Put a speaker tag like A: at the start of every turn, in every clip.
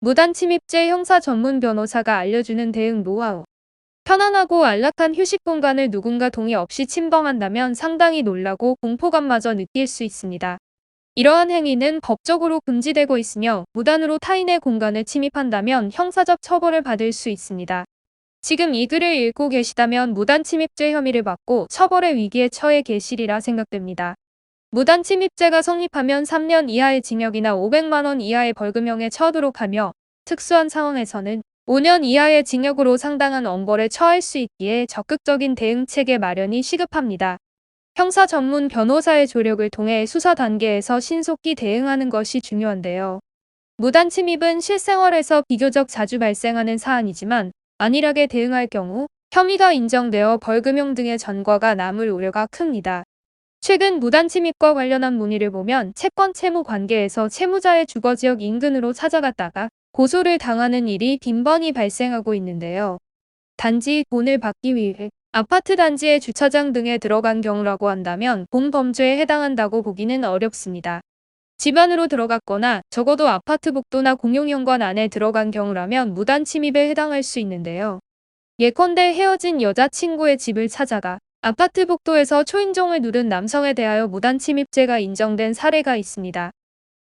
A: 무단침입죄 형사 전문 변호사가 알려주는 대응 노하우. 편안하고 안락한 휴식 공간을 누군가 동의 없이 침범한다면 상당히 놀라고 공포감마저 느낄 수 있습니다. 이러한 행위는 법적으로 금지되고 있으며 무단으로 타인의 공간을 침입한다면 형사적 처벌을 받을 수 있습니다. 지금 이 글을 읽고 계시다면 무단침입죄 혐의를 받고 처벌의 위기에 처해 계시리라 생각됩니다. 무단침입죄가 성립하면 3년 이하의 징역이나 500만 원 이하의 벌금형에 처하도록 하며 특수한 상황에서는 5년 이하의 징역으로 상당한 엄벌에 처할 수 있기에 적극적인 대응체계 마련이 시급합니다. 형사 전문 변호사의 조력을 통해 수사 단계에서 신속히 대응하는 것이 중요한데요. 무단침입은 실생활에서 비교적 자주 발생하는 사안이지만 안일하게 대응할 경우 혐의가 인정되어 벌금형 등의 전과가 남을 우려가 큽니다. 최근 무단침입과 관련한 문의를 보면 채권 채무 관계에서 채무자의 주거지역 인근으로 찾아갔다가 고소를 당하는 일이 빈번히 발생하고 있는데요. 단지 돈을 받기 위해 아파트 단지의 주차장 등에 들어간 경우라고 한다면 본 범죄에 해당한다고 보기는 어렵습니다. 집 안으로 들어갔거나 적어도 아파트 복도나 공용현관 안에 들어간 경우라면 무단침입에 해당할 수 있는데요. 예컨대 헤어진 여자친구의 집을 찾아가 아파트 복도에서 초인종을 누른 남성에 대하여 무단침입죄가 인정된 사례가 있습니다.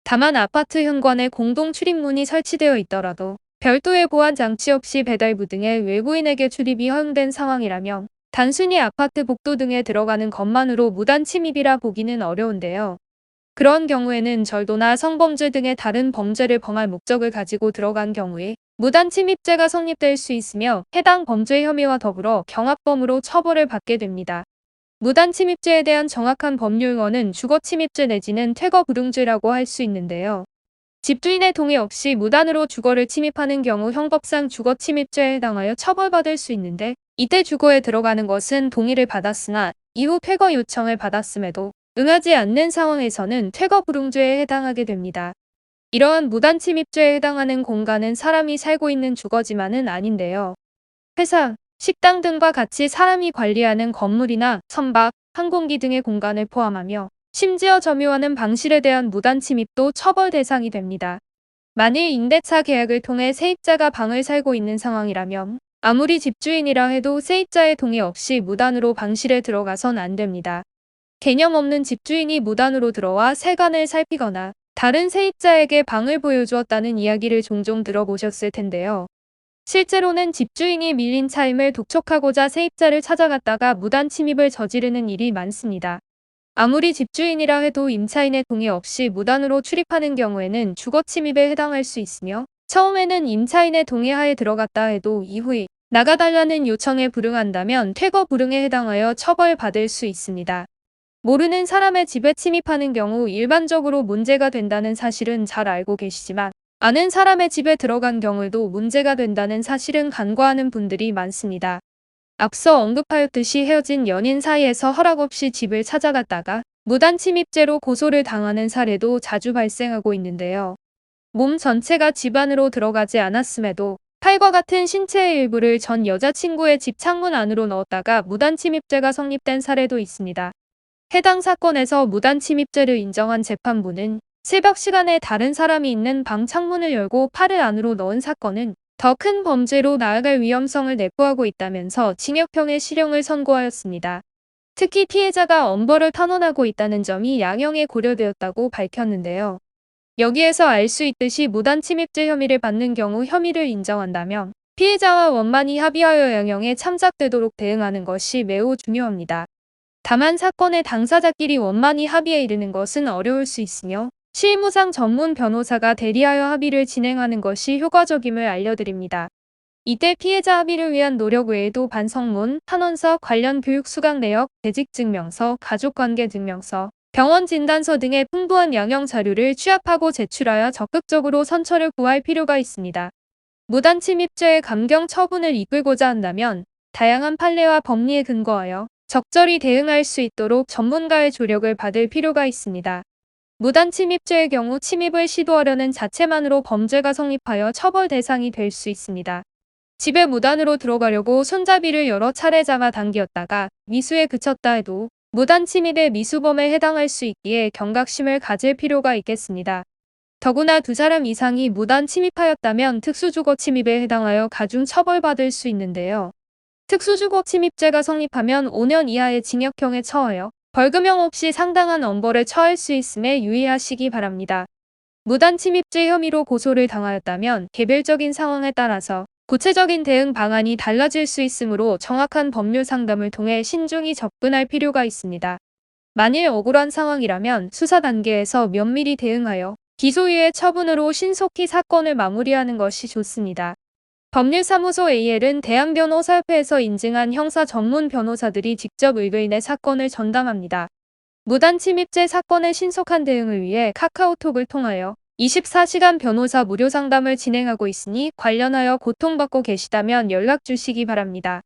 A: 다만 아파트 현관에 공동 출입문이 설치되어 있더라도 별도의 보안 장치 없이 배달부 등의 외부인에게 출입이 허용된 상황이라면 단순히 아파트 복도 등에 들어가는 것만으로 무단침입이라 보기는 어려운데요. 그런 경우에는 절도나 성범죄 등의 다른 범죄를 범할 목적을 가지고 들어간 경우에 무단침입죄가 성립될 수 있으며 해당 범죄 혐의와 더불어 경합범으로 처벌을 받게 됩니다. 무단침입죄에 대한 정확한 법률용어는 주거침입죄 내지는 퇴거불응죄라고 할 수 있는데요. 집주인의 동의 없이 무단으로 주거를 침입하는 경우 형법상 주거침입죄에 해당하여 처벌받을 수 있는데 이때 주거에 들어가는 것은 동의를 받았으나 이후 퇴거 요청을 받았음에도 응하지 않는 상황에서는 퇴거불응죄에 해당하게 됩니다. 이러한 무단침입죄에 해당하는 공간은 사람이 살고 있는 주거지만은 아닌데요. 회사, 식당 등과 같이 사람이 관리하는 건물이나 선박, 항공기 등의 공간을 포함하며 심지어 점유하는 방실에 대한 무단침입도 처벌 대상이 됩니다. 만일 임대차 계약을 통해 세입자가 방을 살고 있는 상황이라면 아무리 집주인이라 해도 세입자의 동의 없이 무단으로 방실에 들어가선 안 됩니다. 개념 없는 집주인이 무단으로 들어와 세간을 살피거나 다른 세입자에게 방을 보여주었다는 이야기를 종종 들어보셨을 텐데요. 실제로는 집주인이 밀린 차임을 독촉하고자 세입자를 찾아갔다가 무단 침입을 저지르는 일이 많습니다. 아무리 집주인이라 해도 임차인의 동의 없이 무단으로 출입하는 경우에는 주거침입에 해당할 수 있으며 처음에는 임차인의 동의하에 들어갔다 해도 이후에 나가달라는 요청에 불응한다면 퇴거 불응에 해당하여 처벌받을 수 있습니다. 모르는 사람의 집에 침입하는 경우 일반적으로 문제가 된다는 사실은 잘 알고 계시지만 아는 사람의 집에 들어간 경우도 문제가 된다는 사실은 간과하는 분들이 많습니다. 앞서 언급하였듯이 헤어진 연인 사이에서 허락 없이 집을 찾아갔다가 무단침입죄로 고소를 당하는 사례도 자주 발생하고 있는데요. 몸 전체가 집 안으로 들어가지 않았음에도 팔과 같은 신체의 일부를 전 여자친구의 집 창문 안으로 넣었다가 무단침입죄가 성립된 사례도 있습니다. 해당 사건에서 무단침입죄를 인정한 재판부는 새벽 시간에 다른 사람이 있는 방 창문을 열고 팔을 안으로 넣은 사건은 더 큰 범죄로 나아갈 위험성을 내포하고 있다면서 징역형의 실형을 선고하였습니다. 특히 피해자가 엄벌을 탄원하고 있다는 점이 양형에 고려되었다고 밝혔는데요. 여기에서 알 수 있듯이 무단침입죄 혐의를 받는 경우 혐의를 인정한다면 피해자와 원만히 합의하여 양형에 참작되도록 대응하는 것이 매우 중요합니다. 다만 사건의 당사자끼리 원만히 합의에 이르는 것은 어려울 수 있으며 실무상 전문 변호사가 대리하여 합의를 진행하는 것이 효과적임을 알려드립니다. 이때 피해자 합의를 위한 노력 외에도 반성문, 탄원서, 관련 교육 수강 내역, 재직증명서, 가족관계증명서, 병원 진단서 등의 풍부한 양형 자료를 취합하고 제출하여 적극적으로 선처를 구할 필요가 있습니다. 무단침입죄의 감경 처분을 이끌고자 한다면 다양한 판례와 법리에 근거하여 적절히 대응할 수 있도록 전문가의 조력을 받을 필요가 있습니다. 무단침입죄의 경우 침입을 시도하려는 자체만으로 범죄가 성립하여 처벌 대상이 될 수 있습니다. 집에 무단으로 들어가려고 손잡이를 여러 차례 잡아 당겼다가 미수에 그쳤다 해도 무단침입의 미수범에 해당할 수 있기에 경각심을 가질 필요가 있겠습니다. 더구나 두 사람 이상이 무단 침입하였다면 특수주거 침입에 해당하여 가중 처벌받을 수 있는데요. 특수주거 침입죄가 성립하면 5년 이하의 징역형에 처하여 벌금형 없이 상당한 엄벌에 처할 수 있음에 유의하시기 바랍니다. 무단 침입죄 혐의로 고소를 당하였다면 개별적인 상황에 따라서 구체적인 대응 방안이 달라질 수 있으므로 정확한 법률 상담을 통해 신중히 접근할 필요가 있습니다. 만일 억울한 상황이라면 수사 단계에서 면밀히 대응하여 기소유예 처분으로 신속히 사건을 마무리하는 것이 좋습니다. 법률사무소 AL은 대한변호사협회에서 인증한 형사 전문 변호사들이 직접 의뢰인의 사건을 전담합니다. 무단 침입죄 사건의 신속한 대응을 위해 카카오톡을 통하여 24시간 변호사 무료 상담을 진행하고 있으니 관련하여 고통받고 계시다면 연락 주시기 바랍니다.